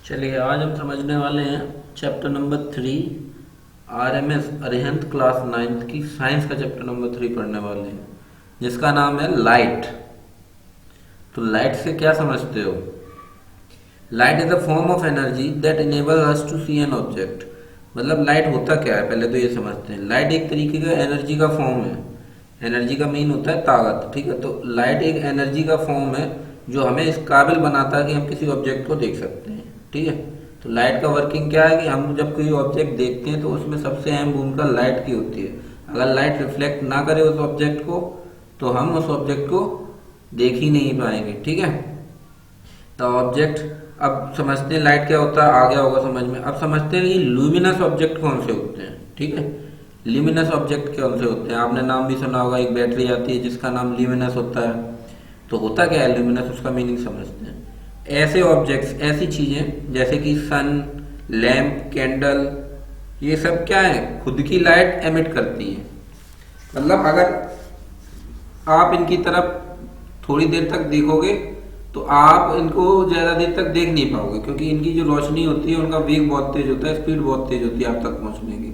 चलिए आज हम समझने वाले हैं chapter number 3 RMS Arihant class 9th की साइंस का चैप्टर नंबर 3 पढ़ने वाले हैं जिसका नाम है लाइट। तो लाइट से क्या समझते हो? Light is a form of energy that enable us to see an object. मतलब लाइट होता क्या है, पहले तो ये समझते हैं। लाइट एक तरीके का एनर्जी का फॉर्म है। एनर्जी का मीन होता है ताकत, ठीक है। तो लाइट एक एनर्जी का फॉर्म है जो हमें इस काबिल बनाता है कि हम किसी ऑब्जेक्ट को देख सकते हैं, ठीक है। तो लाइट का वर्किंग क्या है कि हम जब कोई ऑब्जेक्ट देखते हैं तो उसमें सबसे अहम भूमिका लाइट की होती है। अगर लाइट रिफ्लेक्ट ना करे उस ऑब्जेक्ट को तो हम उस ऑब्जेक्ट को देख ही नहीं पाएंगे, ठीक है। तो ऑब्जेक्ट, अब समझते हैं लाइट क्या होता है, आ गया होगा समझ में। अब समझते हैं कि ल्यूमिनस ऑब्जेक्ट कौन से होते हैं, ठीक है। ल्यूमिनस ऑब्जेक्ट कौन से होते हैं, आपने नाम भी सुना होगा। एक बैटरी आती है जिसका नाम ल्यूमिनस होता है। तो होता क्या है ल्यूमिनस, उसका मीनिंग समझते हैं। ऐसे ऑब्जेक्ट्स, ऐसी चीजें जैसे कि सन, लैंप, कैंडल, ये सब क्या है, खुद की लाइट एमिट करती हैं। मतलब अगर आप इनकी तरफ थोड़ी देर तक देखोगे तो आप इनको ज्यादा देर तक देख नहीं पाओगे, क्योंकि इनकी जो रोशनी होती है उनका वेग बहुत तेज होता है, स्पीड बहुत तेज होती है आप तक पहुंचने की,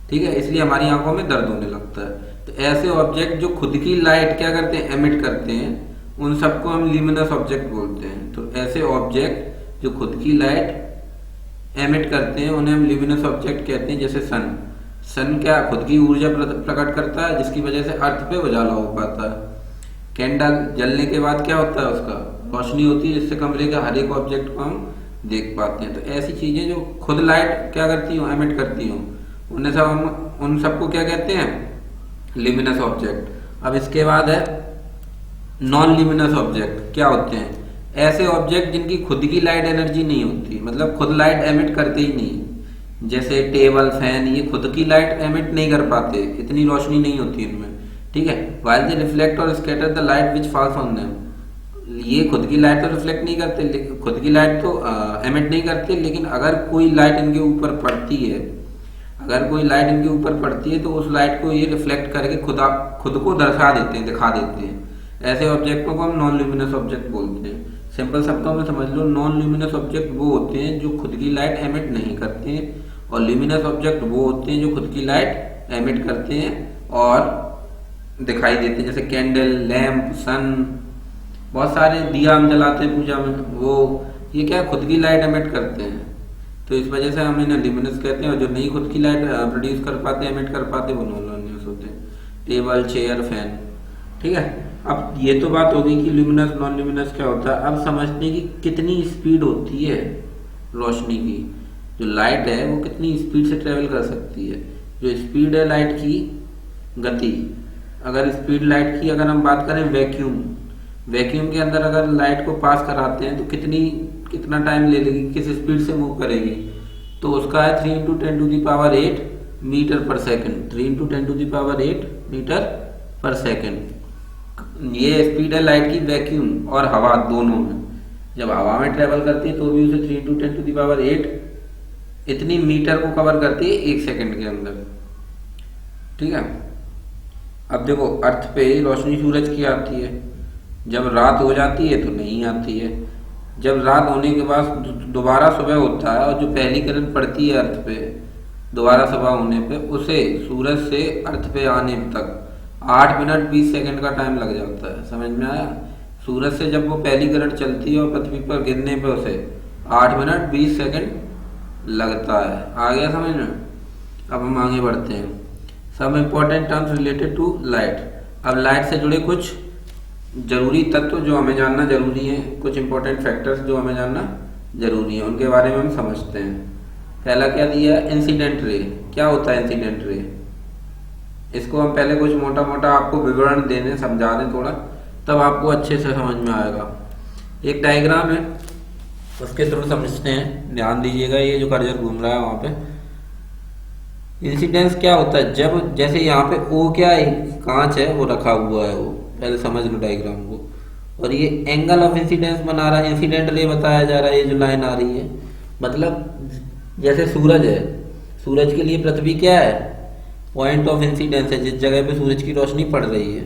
ठीक है। इसलिए हमारी आंखों में दर्द होने लगता है। तो ऐसे ऑब्जेक्ट जो खुद की लाइट क्या करते हैं, एमिट करते हैं, उन सबको हम ल्यूमिनस ऑब्जेक्ट बोलते हैं। तो ऐसे ऑब्जेक्ट जो खुद की लाइट एमिट करते हैं उन्हें हम ल्यूमिनस ऑब्जेक्ट कहते हैं। जैसे सन, सन क्या खुद की ऊर्जा प्रकट करता है जिसकी वजह से अर्थ पे उजाला हो पाता है। कैंडल जलने के बाद क्या होता है, उसका रोशनी होती है जिससे कमरे का हर एक ऑब्जेक्ट को हम देख पाते हैं। तो ऐसी चीजें जो खुद लाइट क्या करती हूँ, एमिट करती हूँ, उन्हें सब हम उन सबको क्या कहते हैं, ल्यूमिनस ऑब्जेक्ट। अब इसके बाद है नॉन ल्यूमिनस ऑब्जेक्ट। क्या होते हैं? ऐसे ऑब्जेक्ट जिनकी खुद की लाइट एनर्जी नहीं होती, मतलब खुद लाइट एमिट करते ही नहीं। जैसे टेबल, फैन, ये खुद की लाइट एमिट नहीं कर पाते, इतनी रोशनी नहीं होती इनमें, ठीक है। वाइल दे रिफ्लेक्ट और scatter the light which falls on them. ये खुद की लाइट तो रिफ्लेक्ट नहीं करते, खुद की लाइट तो एमिट नहीं करते, लेकिन अगर कोई लाइट इनके ऊपर पड़ती है, अगर कोई लाइट इनके ऊपर पड़ती है तो उस लाइट को ये रिफ्लेक्ट करके खुद को दर्शा देते हैं, दिखा देते हैं। ऐसे ऑब्जेक्टों को हम नॉन ल्यूमिनस ऑब्जेक्ट बोलते हैं। सिंपल शब्दों में समझ लो, नॉन ल्यूमिनस ऑब्जेक्ट वो होते हैं जो खुद की लाइट एमिट नहीं करते हैं, और ल्यूमिनस ऑब्जेक्ट वो होते हैं जो खुद की लाइट एमिट करते हैं और दिखाई देते हैं। जैसे कैंडल, लैंप, सन, बहुत सारे दिया हम जलाते हैं पूजा में, वो ये क्या खुद की लाइट एमिट करते हैं। तो इस वजह से हम इन्हें ल्यूमिनस कहते हैं, और जो नहीं खुद की लाइट प्रोड्यूस कर पाते, एमिट कर पाते, वो नॉन ल्यूमिनस होते हैं। टेबल, चेयर, फैन, ठीक है। अब ये तो बात होगी कि ल्यूमिनस नॉन ल्यूमिनस क्या होता है। अब समझते हैं कि कितनी स्पीड होती है रोशनी की। जो लाइट है वो कितनी स्पीड से ट्रेवल कर सकती है। जो स्पीड है लाइट की, गति, अगर स्पीड लाइट की अगर हम बात करें, वैक्यूम, वैक्यूम के अंदर अगर लाइट को पास कराते हैं तो कितना टाइम ले लेगी, किस स्पीड से मूव करेगी, तो उसका है 3 × 10⁸ मीटर पर सेकंड। 3 × 10⁸ मीटर पर सेकंड, ये स्पीड है लाइट की वैक्यूम और हवा दोनों में। जब हवा में ट्रेवल करती है तो भी उसे 3 × 10⁸ इतनी मीटर को कवर करती है 1 सेकंड के अंदर, ठीक है। अब देखो, अर्थ पे रोशनी सूरज की आती है, जब रात हो जाती है तो नहीं आती है। जब रात होने के बाद दोबारा सुबह होता है और जो पहली किरण पड़ती है अर्थ पे दोबारा सुबह होने पे, उसे सूरज से अर्थ पे आने तक 8 मिनट 20 सेकंड का टाइम लग जाता है। समझ में आया? सूरज से जब वो पहली किरण चलती है और पृथ्वी पर गिरने पे उसे 8 मिनट 20 सेकंड लगता है। आ गया समझ में? अब हम आगे बढ़ते हैं। सब important terms related to light. अब लाइट से जुड़े कुछ जरूरी तत्व जो हमें जानना जरूरी है, कुछ इंपॉर्टेंट फैक्टर्स जो हमें जानना जरूरी है, उनके बारे में हम समझते हैं। पहला क्या दिया है, इंसिडेंट रे। क्या होता है इंसिडेंट रे? इसको हम पहले कुछ मोटा मोटा आपको विवरण देने, समझा दें थोड़ा, तब आपको अच्छे से समझ में आएगा। एक डायग्राम है, उसके थ्रू समझते हैं, ध्यान दीजिएगा। ये जो कर्सर घूम रहा है वहां पे इंसिडेंस क्या होता है, जब जैसे यहाँ पे ओ क्या है, कांच है वो रखा हुआ है, वो पहले समझ लो डायग्राम को, और ये एंगल ऑफ इंसिडेंस बना रहा है, इंसिडेंट रे बताया जा रहा है। ये जो लाइन आ रही है, मतलब जैसे सूरज है, सूरज के लिए पृथ्वी क्या है, पॉइंट ऑफ इंसिडेंस है, जिस जगह पे सूरज की रोशनी पड़ रही है,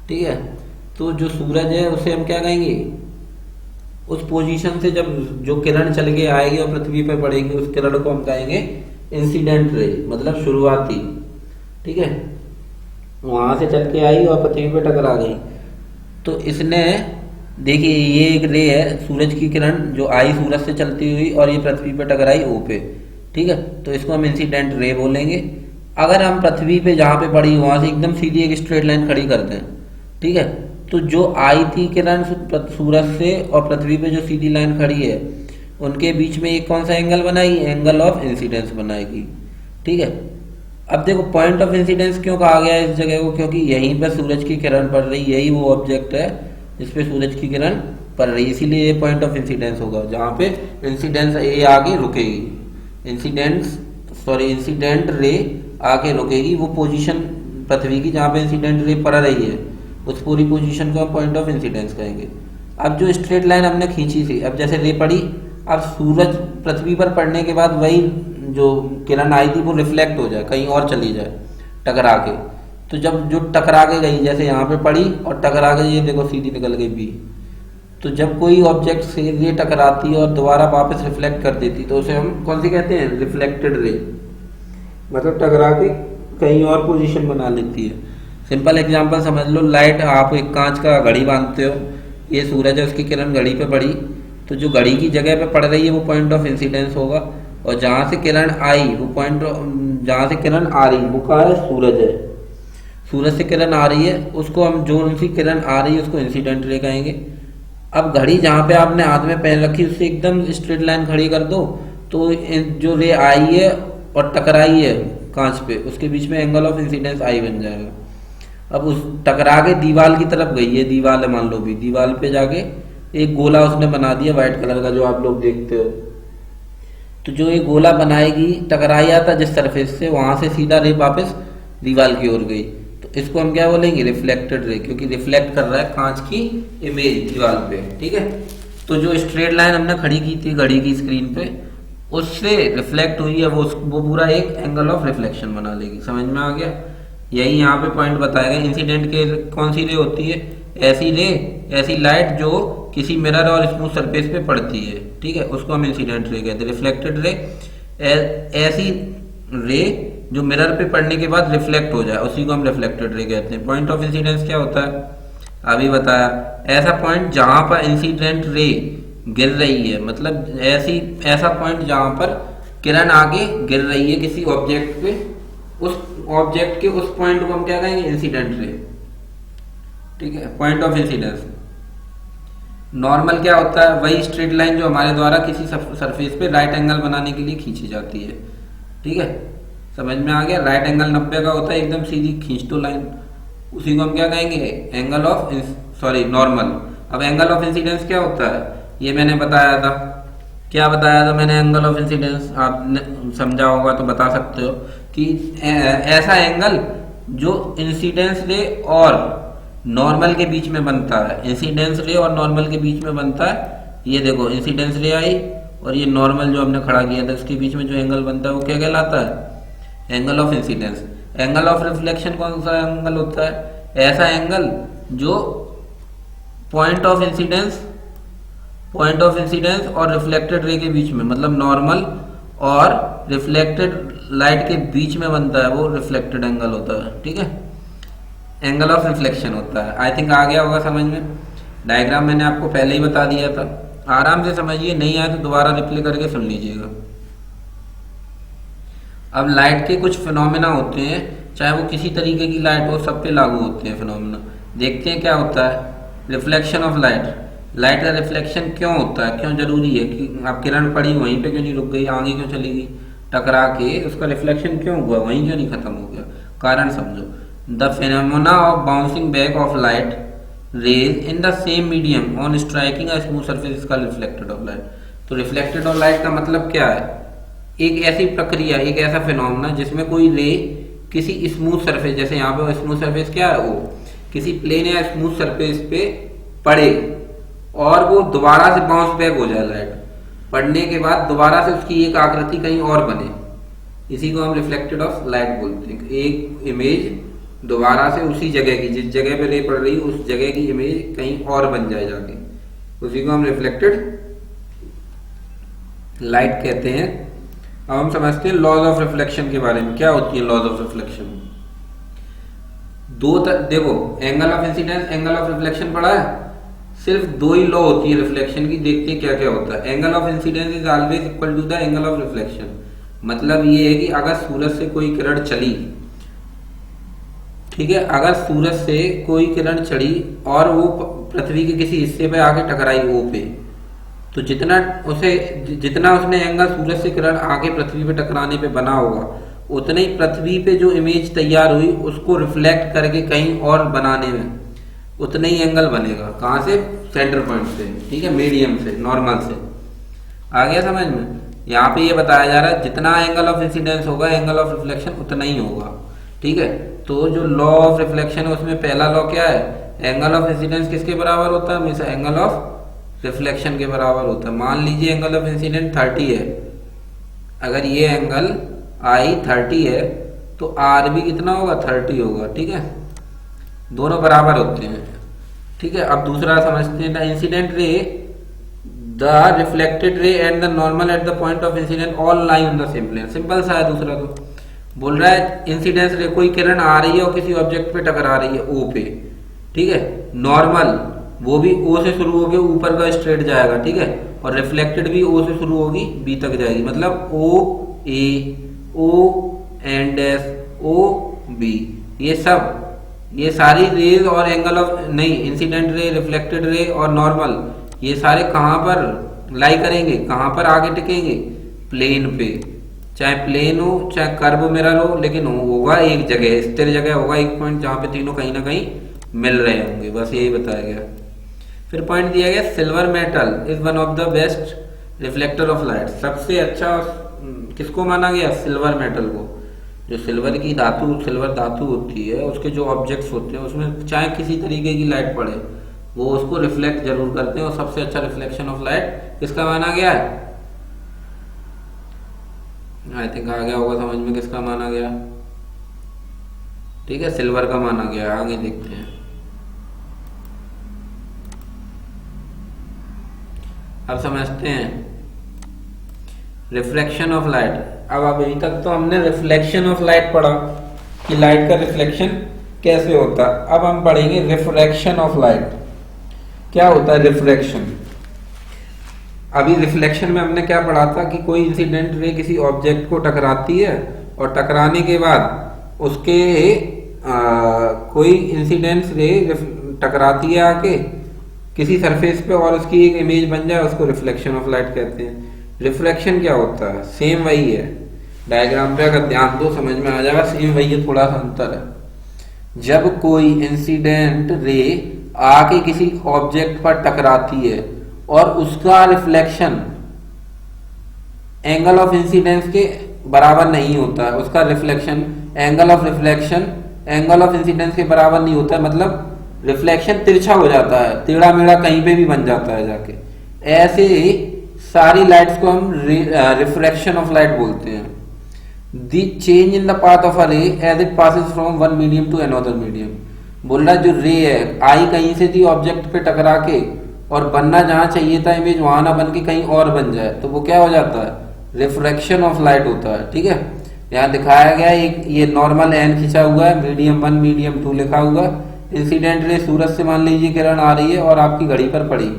ठीक है। तो जो सूरज है उसे हम क्या कहेंगे, उस पोजीशन से जब जो किरण चल के आएगी और पृथ्वी पे पड़ेगी, उस किरण को हम कहेंगे इंसिडेंट रे, मतलब शुरुआती। ठीक है, वहां से चल के आई और पृथ्वी पे टकरा गई। तो इसने देखिए ये एक रे है, सूरज की किरण जो आई सूरज से चलती हुई और ये पृथ्वी पे टकराई ओ पे। ठीक है, तो इसको हम इंसिडेंट रे बोलेंगे। अगर हम पृथ्वी पे जहाँ पे पड़ी वहां से एकदम सीधी एक स्ट्रेट लाइन खड़ी कर दें, ठीक है, तो जो आई थी किरण सूरज से और पृथ्वी पे जो सीधी लाइन खड़ी है, उनके बीच में एक कौन सा एंगल बनाएगी? एंगल ऑफ इंसिडेंस बनाएगी। ठीक है, अब देखो पॉइंट ऑफ इंसिडेंस क्यों कहा गया है इस जगह को? क्योंकि यहीं पर सूरज की किरण पड़ रही, यही वो ऑब्जेक्ट है जिस पे सूरज की किरण पड़ रही, इसीलिए ये पॉइंट ऑफ इंसिडेंस होगा, जहाँ पे इंसिडेंस ए आगे रुकेगी। इंसिडेंट रे आके रुकेगी, वो पोजीशन पृथ्वी की जहाँ पे इंसिडेंट रे पड़ रही है, उस पूरी पोजीशन को हम पॉइंट ऑफ इंसिडेंस कहेंगे। अब जो स्ट्रेट लाइन हमने खींची थी, अब जैसे रे पड़ी, अब सूरज पृथ्वी पर पड़ने के बाद वही जो किरण आई थी वो रिफ्लेक्ट हो जाए, कहीं और चली जाए टकरा के। तो जब जो टकरा के गई, जैसे यहाँ पे पड़ी और टकरा गई, ये देखो सीधी निकल गई बी। तो जब कोई ऑब्जेक्ट से ये टकराती और दोबारा वापस रिफ्लेक्ट कर देती, तो उसे हम कौन सी कहते हैं? रिफ्लेक्टेड रे, मतलब टकरा के कहीं और पोजीशन बना लेती है। सिंपल एग्जांपल समझ लो, लाइट, आप एक कांच का घड़ी बांधते हो, ये सूरज है, उसकी किरण घड़ी पे पड़ी, तो जो घड़ी की जगह पे पड़ रही है वो पॉइंट ऑफ इंसिडेंस होगा, और जहां से किरण आई वो जहां से किरण आ रही वो कहाँ है? सूरज है। सूरज से किरण आ रही है, उसको हम जो उनकी किरण आ रही है उसको इंसिडेंट रे कहेंगे। अब घड़ी जहाँ पे आपने हाथ में पहन रखी उससे एकदम स्ट्रेट लाइन खड़ी कर दो, तो जो रे आई है और टकराई है कांच पे, उसके बीच में एंगल ऑफ इंसिडेंस आई बन जाएगा। अब उस टकरा के दीवार की तरफ गई है, दीवार है मान लो भी, दीवार पे जाके एक गोला उसने बना दिया व्हाइट कलर का, जो आप लोग देखते हो। तो जो ये गोला बनाएगी, टकराई आता जिस सरफेस से, वहां से सीधा रे वापस दीवार की ओर गई, तो इसको हम क्या बोलेंगे? रिफ्लेक्टेड रे, क्योंकि रिफ्लेक्ट कर रहा है कांच की इमेज दीवार पे। ठीक है, तो जो स्ट्रेट लाइन हमने खड़ी की थी घड़ी की स्क्रीन पे, उससे रिफ्लेक्ट हुई है, वो पूरा एक एंगल ऑफ रिफ्लेक्शन बना लेगी। समझ में आ गया? यही यहाँ पे पॉइंट बताएगा। इंसिडेंट के कौन सी रे होती है? ऐसी लाइट जो किसी मिरर और स्मूथ सरफेस पे पड़ती है, ठीक है, उसको हम इंसिडेंट रे कहते हैं। रिफ्लेक्टेड रे ऐसी रे जो मिरर पे पड़ने के बाद रिफ्लेक्ट हो जाए, उसी को हम रिफ्लेक्टेड रे कहते हैं। पॉइंट ऑफ इंसिडेंस क्या होता है? अभी बताया, ऐसा पॉइंट जहां पर इंसिडेंट रे गिर रही है, मतलब ऐसा पॉइंट जहां पर किरण आगे गिर रही है किसी ऑब्जेक्ट पे, उस ऑब्जेक्ट के उस पॉइंट को हम क्या कहेंगे? Incident ray. ठीक है, पॉइंट ऑफ इंसिडेंस। नॉर्मल क्या होता है? वही स्ट्रेट लाइन जो हमारे द्वारा किसी सरफेस पे राइट एंगल बनाने के लिए खींची जाती है। ठीक है, समझ में आ गया? राइट एंगल 90 का होता है, एकदम सीधी खींच दो लाइन, उसी को हम क्या कहेंगे? Angle of normal. अब एंगल ऑफ इंसिडेंस क्या होता है? ये मैंने बताया था। क्या बताया था मैंने? एंगल ऑफ इंसिडेंस आपने समझा होगा तो बता सकते हो कि ऐसा एंगल जो इंसिडेंस रे और नॉर्मल के बीच में बनता है। इंसिडेंस रे और नॉर्मल के बीच में बनता है। ये देखो इंसिडेंस रे आई और ये नॉर्मल जो हमने खड़ा किया था, उसके बीच में जो एंगल बनता है वो क्या कहलाता है? Angle of incidence. Angle of reflection कौन सा एंगल होता है? ऐसा एंगल जो पॉइंट ऑफ इंसिडेंस और रिफ्लेक्टेड रे के बीच में, मतलब नॉर्मल और रिफ्लेक्टेड लाइट के बीच में बनता है, वो रिफ्लेक्टेड एंगल होता है। ठीक है, एंगल ऑफ रिफ्लेक्शन होता है। आई थिंक आ गया होगा समझ में। डायग्राम मैंने आपको पहले ही बता दिया था, आराम से समझिए, नहीं आए तो दोबारा रिप्ले करके सुन लीजिएगा। अब लाइट के कुछ फिनोमेना होते हैं, चाहे वो किसी तरीके की लाइट हो, सब पे लागू होते हैं फिनोमेना। देखते हैं क्या होता है। Reflection of light. लाइट का रिफ्लेक्शन क्यों होता है, क्यों जरूरी है? कि आप किरण पड़ी वहीं पे क्यों नहीं रुक गई, आगे क्यों चली गई? टकरा के उसका रिफ्लेक्शन क्यों हुआ, वहीं क्यों नहीं खत्म हो गया? कारण समझो। The phenomena of bouncing back of light rays in the same medium on striking a smooth surface का रिफ्लेक्टेड ऑफ लाइट। तो रिफ्लेक्टेड ऑफ लाइट का मतलब क्या है? एक ऐसी प्रक्रिया, एक ऐसा फिनोमेना जिसमें कोई रे किसी स्मूथ सरफेस, जैसे यहाँ पे स्मूथ सरफेस क्या है, वो किसी प्लेन या स्मूथ सरफेस पे पड़े और वो दोबारा से बाउंस बैक हो जाए। लाइट पड़ने के बाद दोबारा से उसकी एक आकृति कहीं और बने, इसी को हम रिफ्लेक्टेड ऑफ लाइट बोलते हैं। एक इमेज दोबारा से उसी जगह की, जिस जगह पे रे पड़ रही है उस जगह की इमेज कहीं और बन जाए जाके, उसी को हम रिफ्लेक्टेड लाइट कहते हैं। अब हम समझते हैं लॉज ऑफ रिफ्लेक्शन के बारे में। क्या होती है लॉज ऑफ रिफ्लेक्शन? देखो, angle of incidence, angle of reflection पढ़ा है। सिर्फ दो ही लॉ होती है रिफ्लेक्शन की, देखते हैं क्या क्या होता है। Angle of incidence is always equal to the angle of reflection. मतलब ये है कि अगर सूरज से कोई किरण चली, ठीक है, अगर सूरज से कोई किरण चढ़ी और वो पृथ्वी के किसी हिस्से पे आके टकराई ओ पे, तो जितना उसने एंगल सूरज से किरण आके पृथ्वी पे टकराने पे बना होगा, उतना ही पृथ्वी पे जो इमेज तैयार हुई उसको रिफ्लेक्ट करके कहीं और बनाने में उतना ही एंगल बनेगा। कहाँ से? सेंटर पॉइंट से, ठीक है, मीडियम से, नॉर्मल से। आ गया समझ में? यहाँ पे ये बताया जा रहा है जितना एंगल ऑफ इंसिडेंस होगा एंगल ऑफ रिफ्लेक्शन उतना ही होगा, ठीक है। तो जो लॉ ऑफ रिफ्लेक्शन है उसमें पहला लॉ क्या है? एंगल ऑफ इंसिडेंस किसके बराबर होता है? हमेशा एंगल ऑफ रिफ्लेक्शन के बराबर होता है। मान लीजिए एंगल ऑफ इंसिडेंट 30 है, अगर ये एंगल आई 30 है तो आर भी कितना होगा? 30 होगा, ठीक है, दोनों बराबर होते हैं, ठीक है। अब दूसरा समझते हैं, the incident ray, the reflected ray and the normal at the point of incident all lie on the same plane. Simple सा है। दूसरा तो बोल रहा है इंसिडेंस रे, कोई किरण आ रही है और किसी ऑब्जेक्ट पे टकरा रही है ओ पे, ठीक है, नॉर्मल वो भी ओ से शुरू होकर ऊपर का स्ट्रेट जाएगा, ठीक है, और रिफ्लेक्टेड भी ओ से शुरू होगी बी तक जाएगी। मतलब O A, O and S, O B, ये सारी रेज और एंगल ऑफ नहीं, इंसिडेंट रे, रिफ्लेक्टेड रे और नॉर्मल, ये सारे कहाँ पर लाई करेंगे? कहाँ पर आगे टिकेंगे? प्लेन पे। चाहे प्लेन हो चाहे कर्व मिरर हो, लेकिन होगा एक जगह, स्थिर जगह होगा, एक पॉइंट जहाँ पे तीनों कहीं ना कहीं मिल रहे होंगे। बस यही बताया गया। फिर पॉइंट दिया गया, silver metal is one of the best reflector of light. सबसे अच्छा किसको माना गया? सिल्वर मेटल को। जो सिल्वर धातु होती है, उसके जो ऑब्जेक्ट्स होते हैं उसमें चाहे किसी तरीके की लाइट पड़े वो उसको रिफ्लेक्ट जरूर करते हैं, और सबसे अच्छा रिफ्लेक्शन ऑफ लाइट किसका माना गया है? आई थिंक आ गया होगा समझ में किसका माना गया, ठीक है, सिल्वर का माना गया। आगे देखते हैं। अब समझते हैं रिफ्लेक्शन ऑफ लाइट। अब अभी तक तो हमने रिफ्लेक्शन ऑफ लाइट पढ़ा कि लाइट का रिफ्लेक्शन कैसे होता है। अब हम पढ़ेंगे रिफ्रैक्शन ऑफ लाइट। क्या होता है रिफ्रैक्शन? अभी रिफ्लेक्शन में हमने क्या पढ़ा था कि कोई इंसिडेंट रे किसी ऑब्जेक्ट को टकराती है और टकराने के बाद उसके कोई इंसिडेंट रे टकराती है आके किसी सरफेस पे और उसकी एक इमेज बन जाए, उसको रिफ्लेक्शन ऑफ लाइट कहते हैं। रिफ्रैक्शन क्या होता है? सेम वही है, डायग्राम पे अगर ध्यान दो समझ में आ जाएगा, सेम वही है, थोड़ा सा अंतर है। जब कोई इंसिडेंट रे आके किसी ऑब्जेक्ट पर टकराती है और उसका रिफ्लेक्शन एंगल ऑफ इंसिडेंस के बराबर नहीं होता है, उसका reflection angle of reflection angle of incidence के बराबर नहीं होता है, मतलब रिफ्लेक्शन तिरछा हो जाता है, टेढ़ा मेढ़ा कहीं पे भी बन जाता है जाके। ऐसे सारी लाइट्स को हम रिफ्रैक्शन ऑफ लाइट बोलते हैं। The change in the path of a ray as it passes from one medium to another medium. बोल रहा जो रे है आई कहीं से थी ऑब्जेक्ट पे टकरा के और बनना जहां चाहिए था इमेज वहां ना बन के कहीं और बन जाए, तो वो क्या हो जाता है? रिफ्रैक्शन ऑफ लाइट होता है, ठीक है। यहाँ दिखाया गया एक ये नॉर्मल एन खिंचा हुआ है, मीडियम 1 मीडियम 2 लिखा हुआ। इंसिडेंट रे सूरज से मान लीजिए किरण आ रही है और आपकी घड़ी पर पड़ी,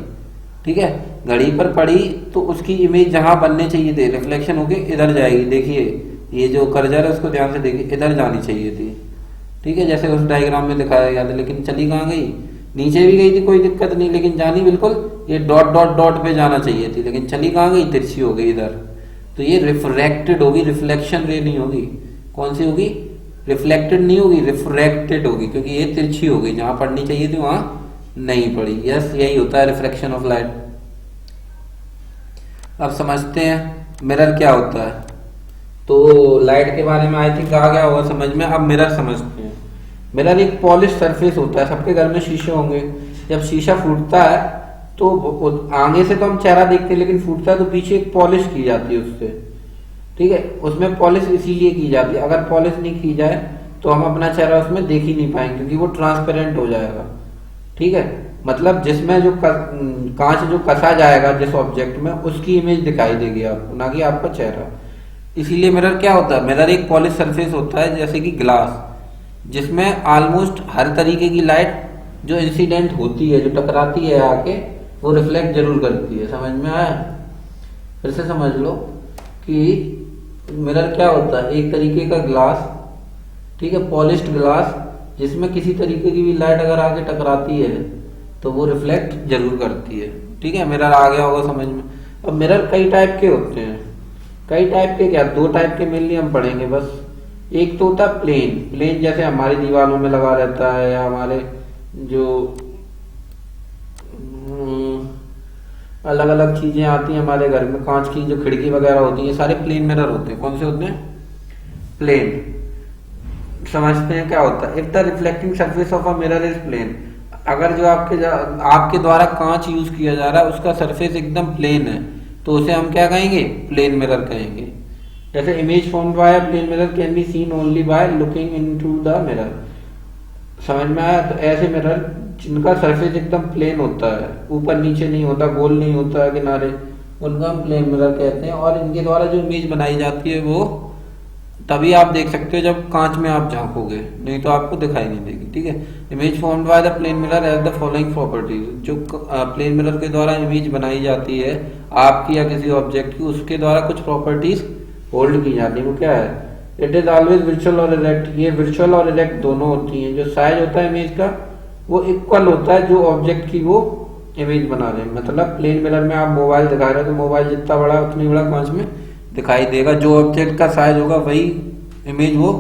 ठीक है, घड़ी पर पड़ी तो उसकी इमेज जहां बनने चाहिए थे रिफ्लेक्शन होके इधर जाएगी। देखिए ये जो कर्सर है उसको ध्यान से देखिए, इधर जानी चाहिए थी, ठीक है, जैसे उस डायग्राम में दिखाया गया था, लेकिन चली कहाँ गई? नीचे भी गई थी, कोई दिक्कत नहीं, लेकिन जानी बिल्कुल ये डॉट डॉट डॉट पे जाना चाहिए थी, लेकिन चली कहाँ गई? तिरछी हो गई इधर। तो ये रिफ्रैक्टेड होगी, रिफ्लेक्शन रे नहीं होगी। कौन सी होगी? रिफ्लेक्टेड नहीं होगी, रिफ्रैक्टेड होगी, क्योंकि ये तिरछी हो गई, जहां पड़नी चाहिए थी वहां नहीं पड़ी। यस, यही होता है रिफ्लेक्शन ऑफ लाइट। अब समझते हैं मिरर क्या होता है। तो लाइट के बारे में आई थिंक आ गया होगा समझ में। अब मिरर समझते हैं। मिरर एक पॉलिश सरफेस होता है, सबके घर में शीशे होंगे। जब शीशा फूटता है तो आगे से तो हम चेहरा देखते हैं, लेकिन फूटता है तो पीछे एक पॉलिश की जाती है उससे, ठीक है। उसमें पॉलिश इसीलिए की जाती है, अगर पॉलिश नहीं की जाए तो हम अपना चेहरा उसमें देख ही नहीं पाएंगे, क्योंकि वो ट्रांसपेरेंट हो जाएगा, ठीक है। मतलब जिसमें जो कांच जो कसा जाएगा जिस ऑब्जेक्ट में, उसकी इमेज दिखाई देगी आपको, ना कि आपका चेहरा। इसीलिए मिरर क्या होता है, मिरर एक पॉलिश सरफेस होता है जैसे कि ग्लास, जिसमें ऑलमोस्ट हर तरीके की लाइट जो इंसिडेंट होती है, जो टकराती है आके, वो रिफ्लेक्ट जरूर करती है। समझ में आया? फिर से समझ लो कि मिरर क्या होता है, एक तरीके का ग्लास, ठीक है, पॉलिश्ड ग्लास, जिसमें किसी तरीके की भी लाइट अगर आके टकराती है तो वो रिफ्लेक्ट जरूर करती है। ठीक है, मिरर आ गया होगा समझ में। अब मिरर कई टाइप के होते हैं। कई टाइप के क्या, दो टाइप के मेनली हम पढ़ेंगे बस। एक तो होता है प्लेन, प्लेन जैसे हमारी दीवारों में लगा रहता है, या हमारे जो अलग अलग चीजें आती हैं हमारे घर में, कांच की जो खिड़की वगैरह होती है, सारे प्लेन मिरर होते हैं। कौन से होते हैं? प्लेन। समझते हैं क्या होता है। If the reflecting surface of a mirror is plane, अगर जो आपके द्वारा कांच यूज किया जा रहा है उसका सरफेस एकदम प्लेन है, तो उसे हम क्या कहेंगे? प्लेन मिरर कहेंगे। जैसे image formed by a plane mirror can be seen only by looking into the mirror. समझ में आया? तो ऐसे मिरर जिनका सरफेस एकदम प्लेन होता है, ऊपर नीचे नहीं होता, गोल नहीं होता है किनारे, उनका हम प्लेन मिरर कहते हैं। और इनके द्वारा जो इमेज बनाई जाती है वो तभी आप देख सकते हो जब कांच में आप झांकोगे, नहीं तो आपको दिखाई नहीं देगी। ठीक है, image formed by the plane mirror has the following properties. जो प्लेन मिरर के द्वारा इमेज बनाई जाती है आपकी या किसी ऑब्जेक्ट की, उसके द्वारा कुछ प्रॉपर्टीज होल्ड की जाती है। वो क्या है? इट इज ऑलवेज वर्चुअल और इरेक्ट। ये वर्चुअल और इरेक्ट दोनों होती हैं। जो साइज होता है इमेज का वो इक्वल होता है जो ऑब्जेक्ट की वो इमेज बना रहे हैं। मतलब प्लेन मिरर में आप मोबाइल दिखा रहे हो तो मोबाइल जितना बड़ा है उतनी बड़ा कांच में दिखाई देगा। जो ऑब्जेक्ट का साइज होगा वही इमेज वो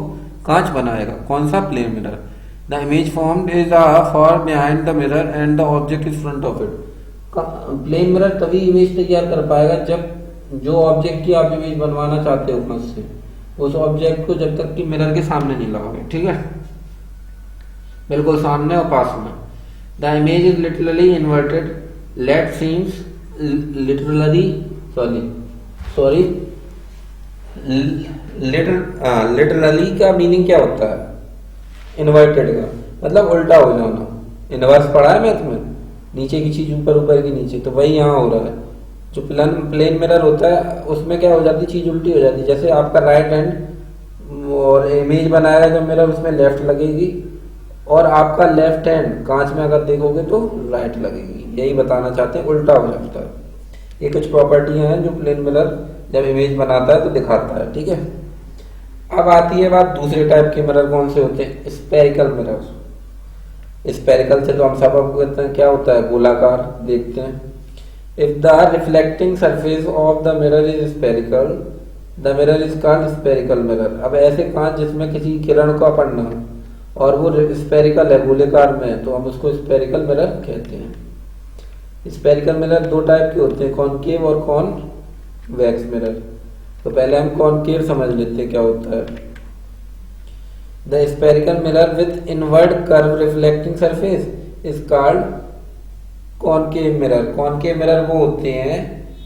कांच बनाएगा। कौन सा? Plane mirror. The image formed is for behind the mirror and the object is front of it. Plane mirror तभी इमेज तैयार कर पाएगा जब जो ऑब्जेक्ट की आप इमेज बनवाना चाहते हो कांच से, उस ऑब्जेक्ट को जब तक कि मिरर के सामने नहीं लाओगे। ठीक है, बिल्कुल सामने और पास में। The image is literally inverted, let seems literally sorry literally का मीनिंग क्या होता है? इन्वर्टेड का मतलब उल्टा हो जाना। इनवर्स पढ़ा है मैथ में, नीचे की चीज ऊपर, ऊपर की नीचे, तो वही यहाँ हो रहा है। जो प्लेन मिरर होता है उसमें क्या हो जाती है, चीज उल्टी हो जाती है। जैसे आपका राइट हैंड और इमेज बनाया जो मिरर, उसमें लेफ्ट लगेगी, और आपका लेफ्ट हैंड कांच में अगर देखोगे तो राइट लगेगी। यही बताना चाहते हैं, उल्टा हो जाता है। ये कुछ प्रॉपर्टियां हैं जो प्लेन मिरर जब इमेज बनाता है तो दिखाता है। ठीक है, अब आती है बात दूसरे टाइप के मिरर कौन से होते हैं? Spherical mirror. स्पेरिकल से तो हम सब आपको कहते हैं क्या होता है? गोलाकार। देखते हैं, if the reflecting surface of the mirror is spherical, the mirror is called spherical mirror. अब ऐसे कांच जिसमें किसी किरण का पड़ना और वो स्पेरिकल है, गोलेकार में है, तो हम उसको स्पेरिकल मिरर कहते हैं। स्पेरिकल मिरर दो टाइप के होते हैं, कॉनकेव और कॉन्वेक्स मिरर। तो पहले हम कॉनकेव समझ लेते हैं क्या होता है। The spherical mirror with inward curve reflecting surface is called concave mirror. Concave mirror वो होते हैं,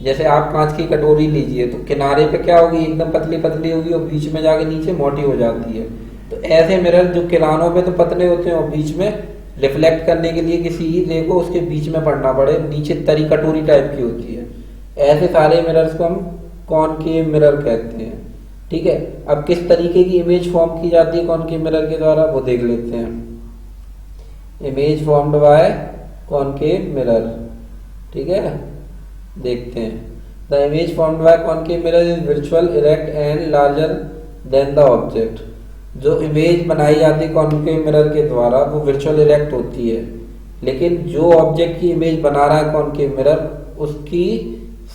जैसे आप कांच की कटोरी लीजिए तो किनारे पे क्या होगी, एकदम पतली पतली होगी और बीच में जाके नीचे मोटी हो जाती है। तो ऐसे मिरर जो किनारों पे तो पतले होते हैं और बीच में रिफ्लेक्ट करने के लिए किसी रे को उसके बीच में पड़ना पड़े, नीचे तरी कटोरी टाइप की होती है, ऐसे सारे मिरर्स को हम कॉनकेव मिरर कहते हैं। ठीक है, अब किस तरीके की इमेज फॉर्म की जाती है कॉनकेव मिरर के द्वारा वो देख लेते हैं। Image formed bye concave mirror. ठीक है, देखते हैं। The image formed bye concave mirror is virtual, erect and larger than the object. जो इमेज बनाई जाती है कॉनकेव मिरर के द्वारा वो वर्चुअल इरेक्ट होती है, लेकिन जो ऑब्जेक्ट की इमेज बना रहा है कॉनकेव मिरर उसकी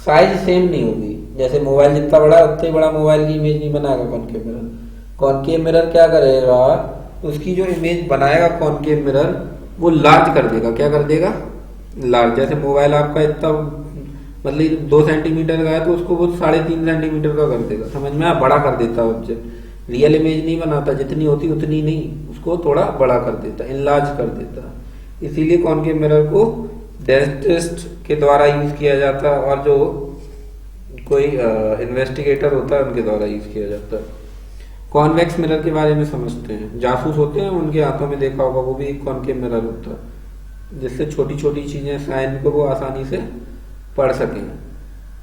साइज सेम नहीं होगी। जैसे मोबाइल जितना बड़ा है उतना ही बड़ा मोबाइल की इमेज नहीं बनाएगा कॉनकेव मिरर। कॉनकेव मिरर क्या करेगा, उसकी जो इमेज बनाएगा कॉनकेव मिरर वो लार्ज कर देगा। क्या कर देगा? लार्ज। जैसे मोबाइल आपका इतना मतलब 2 सेंटीमीटर का है तो उसको वो 3.5 सेंटीमीटर का कर देगा। समझ में? बड़ा कर देता है ऑब्जेक्ट। रियल इमेज नहीं बनाता, जितनी होती उतनी नहीं, उसको थोड़ा बड़ा कर देता, इनलार्ज कर देता। इसीलिए कॉनकेव मिरर को डेंटिस्ट के द्वारा यूज किया जाता है और जो कोई इन्वेस्टिगेटर होता है उनके द्वारा यूज किया जाता है। कॉन्वेक्स मिरर के बारे में समझते हैं। जासूस होते हैं, उनके हाथों में देखा होगा, वो भी एक कॉनकेव मिरर होता है। जिससे छोटी छोटी चीजें साइन को वो आसानी से पढ़ सकें।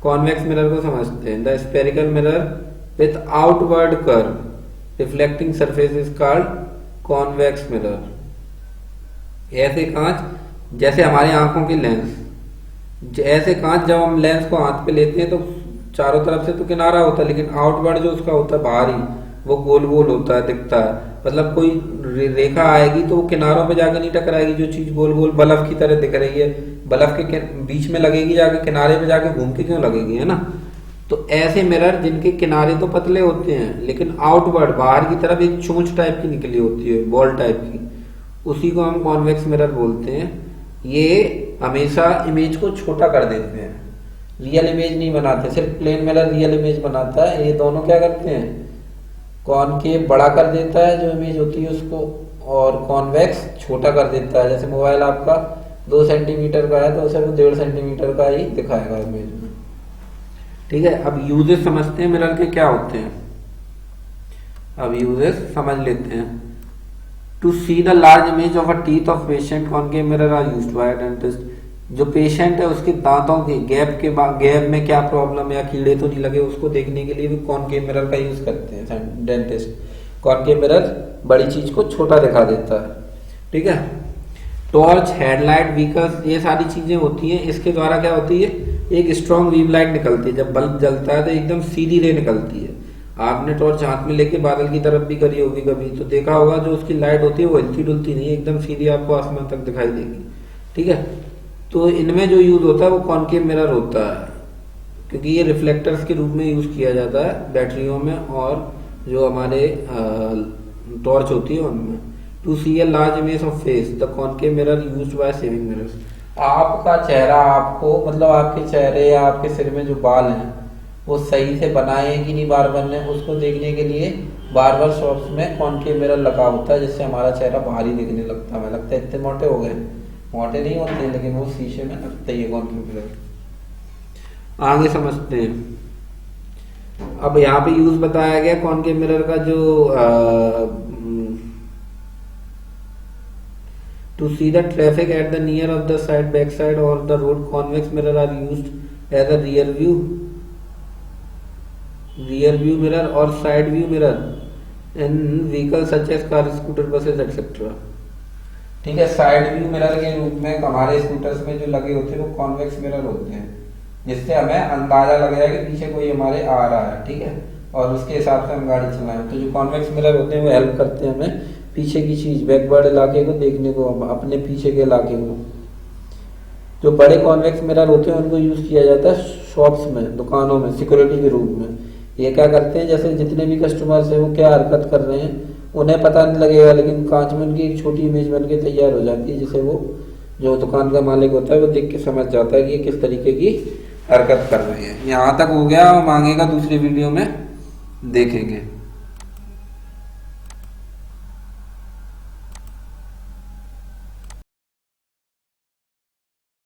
कॉन्वेक्स मिरर को समझते हैं। The spherical mirror with outward curve reflecting surface is called convex mirror. ऐसे कांच जैसे हमारी आंखों की लेंस, ऐसे कांच जब हम लेंस को हाथ पे लेते हैं तो चारों तरफ से तो किनारा होता है, लेकिन आउटवर्ड जो उसका होता है बाहरी, वो गोल गोल होता है, दिखता है। मतलब कोई रेखा आएगी तो वो किनारों पे जाके नहीं टकराएगी। जो चीज गोल गोल बल्ब की तरह दिख रही है, बल्ब के बीच में लगेगी जाके, किनारे पे जाके घूम के क्यों लगेगी, है ना। तो ऐसे मिरर जिनके किनारे तो पतले होते हैं लेकिन आउटवर्ड बाहर की तरफ एक चोंच टाइप की निकली होती है, बॉल टाइप की, उसी को हम कॉन्वेक्स मिरर बोलते हैं। ये हमेशा इमेज को छोटा कर देते हैं, रियल इमेज नहीं बनाते। सिर्फ प्लेन मिरर रियल इमेज बनाता है, ये दोनों क्या करते हैं, कॉनकेव बड़ा कर देता है जो इमेज होती है उसको, और कॉन्वेक्स छोटा कर देता है। जैसे मोबाइल आपका 2 सेंटीमीटर का है तो उसे वो 1.5 सेंटीमीटर का ही दिखाएगा इमेज में। ठीक है, अब यूजेस समझते हैं मिरर के क्या होते हैं। अब यूजेस समझ लेते हैं। To see the large image of a teeth of patient, concave mirror are used by dentist. जो पेशेंट है उसके दांतों के गैप में क्या प्रॉब्लम है या कीड़े तो नहीं लगे, उसको देखने के लिए भी कॉनकेव मिरर का यूज करते हैं डेंटिस्ट। कॉनकेव मिरर बड़ी चीज को छोटा दिखा देता है। ठीक है, टॉर्च, हेडलाइट, व्हीकल्स, ये सारी चीजें होती हैं। इसके द्वारा क्या होती है, एक स्ट्रॉन्ग वीव लाइट निकलती है। जब बल्ब जलता है तो एकदम सीधी रे निकलती है। आपने टॉर्च हाथ में लेके बादल की तरफ भी करी होगी कभी, तो देखा होगा जो उसकी लाइट होती है वो हिलती डुलती नहीं है, एकदम सीधी आपको आसमान तक दिखाई देगी। ठीक है, तो इनमें जो यूज होता है वो कॉनकेव मिरर होता है, क्योंकि ये रिफ्लेक्टर्स के रूप में यूज किया जाता है बैटरियों में और जो हमारे टॉर्च होती है उनमें। To see a large image of face, the concave mirror used by shaving mirrors. आपका चेहरा, आपको मतलब आपके चेहरे या आपके सिर में जो बाल हैं वो सही से बनाए हैं कि नहीं बार बार ने, उसको देखने के लिए बार बार शॉप्स में कॉनकेव मिरर लगा होता है, जिससे हमारा चेहरा भारी दिखने लगता है। हमें लगता है इतने मोटे हो गए, मोटे नहीं होते लेकिन वो शीशे में लगता ही है कॉनकेव मिरर। आगे समझते हैं। अब यहाँ पे यूज बताया गया कॉनकेव मिरर का, जो to see the traffic at the near of the side, back side or the road, convex mirror are used as a rear view mirror or side view mirror in vehicles such as car, scooter, buses etc. ठीक है, side view mirror के रूप में हमारे scooters में जो लगे होते हैं वो कॉन्वेक्स मिरर होते हैं, जिससे हमें अंदाजा लग जाए कि पीछे कोई हमारे आ रहा है। ठीक है, और उसके हिसाब से हम गाड़ी चलाएं। तो जो कॉन्वेक्स मिरर होते हैं वो हेल्प करते हैं हमें पीछे की चीज, बैकवर्ड इलाके को देखने को, अपने पीछे के इलाके को। जो बड़े कॉन्वेक्स मिरर होते हैं उनको यूज किया जाता है शॉप्स में, दुकानों में, सिक्योरिटी के रूप में। ये क्या करते हैं, जैसे जितने भी कस्टमर्स हैं वो क्या हरकत कर रहे हैं उन्हें पता नहीं लगेगा, लेकिन कांच में उनकी एक छोटी इमेज बन के तैयार हो जाती है, जिसे वो जो दुकान का मालिक होता है वो देख के समझ जाता है कि ये किस तरीके की हरकत कर रहे हैं। यहाँ तक हो गया, हम आगे का दूसरे वीडियो में देखेंगे।